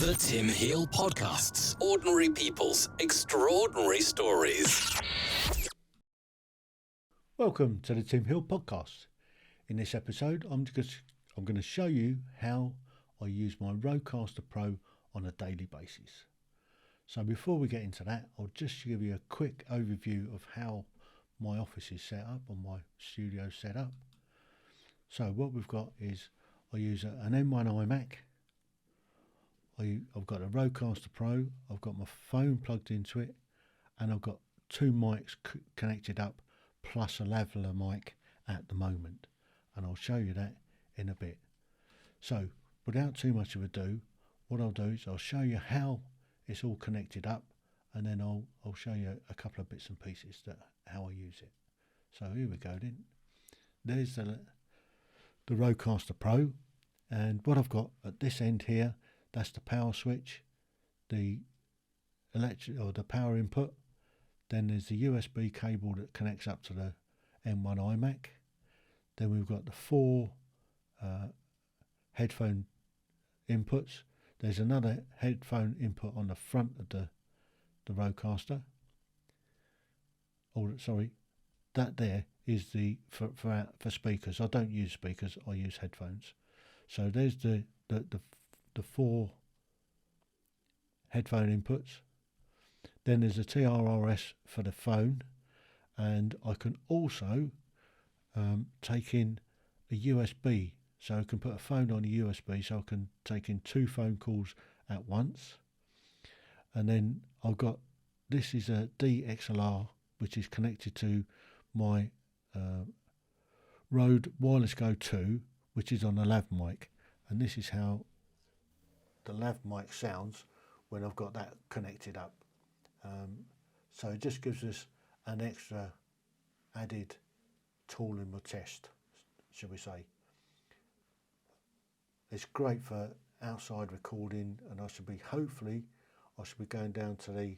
The Tim Heel Podcast's Ordinary People's Extraordinary Stories. Welcome to the Tim Hill Podcast. In this episode, I'm going to show you how I use my Rodecaster Pro on a daily basis. So before we get into that, I'll just give you a quick overview of how my office is set up, or my studio set up. So what we've got is I use an M1 iMac. I've got a Rodecaster Pro, I've got my phone plugged into it, and I've got two mics connected up, plus a lavalier mic at the moment. And I'll show you that in a bit. So without too much of ado, what I'll do is I'll show you how it's all connected up, and then I'll show you a couple of bits and pieces that how I use it. So here we go then. There's the Rodecaster Pro, and what I've got at this end here, that's the power switch, the electric or the power input. Then there's the USB cable that connects up to the M1 iMac. Then we've got the four headphone inputs. There's another headphone input on the front of the Rodecaster. Oh, sorry, that there is the for speakers. I don't use speakers, I use headphones. So there's the four headphone inputs. Then there's a TRRS for the phone, and I can also take in a USB, so I can put a phone on a USB, so I can take in two phone calls at once. And then I've got, this is a DXLR, which is connected to my Rode Wireless Go 2, which is on a lav mic, and this is how the lav mic sounds when I've got that connected up. So it just gives us an extra added tool in my chest, shall we say. It's great for outside recording, and hopefully I should be going down to the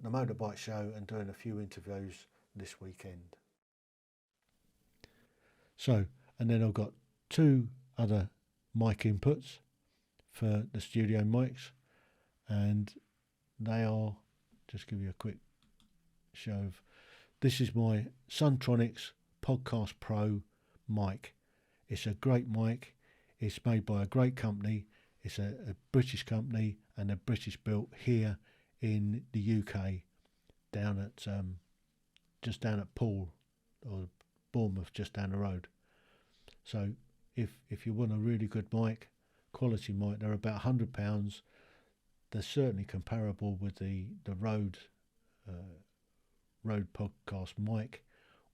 motorbike show and doing a few interviews this weekend. So, and then I've got two other mic inputs for the studio mics, and they are, just give you a quick show of, this is my Sontronics Podcast Pro mic. It's a great mic. It's made by a great company. It's a British company, and they're British built here in the UK, down at just down at Poole, or Bournemouth, just down the road. So if you want a really good mic, quality mic, they're about £100. They're certainly comparable with the Rode Podcast mic,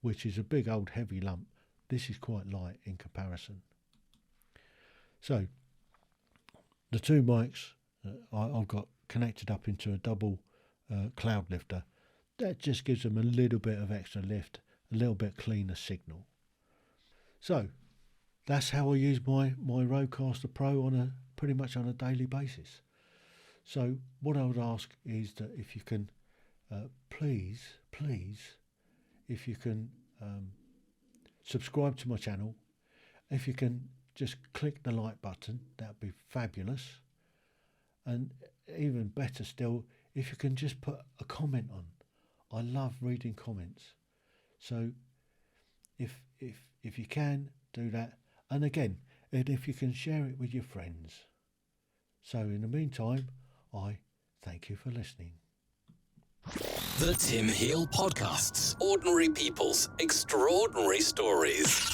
which is a big old heavy lump. This is quite light in comparison. So the two mics I've got connected up into a double cloud lifter. That just gives them a little bit of extra lift, a little bit cleaner signal. So that's how I use my Rodecaster Pro pretty much on a daily basis. So what I would ask is that if you can, please, if you can subscribe to my channel. If you can just click the like button, that would be fabulous. And even better still, if you can just put a comment on. I love reading comments. So if you can do that, and again, and if you can share it with your friends. So in the meantime, I thank you for listening. The Tim Heel Podcast's Ordinary People's Extraordinary Stories.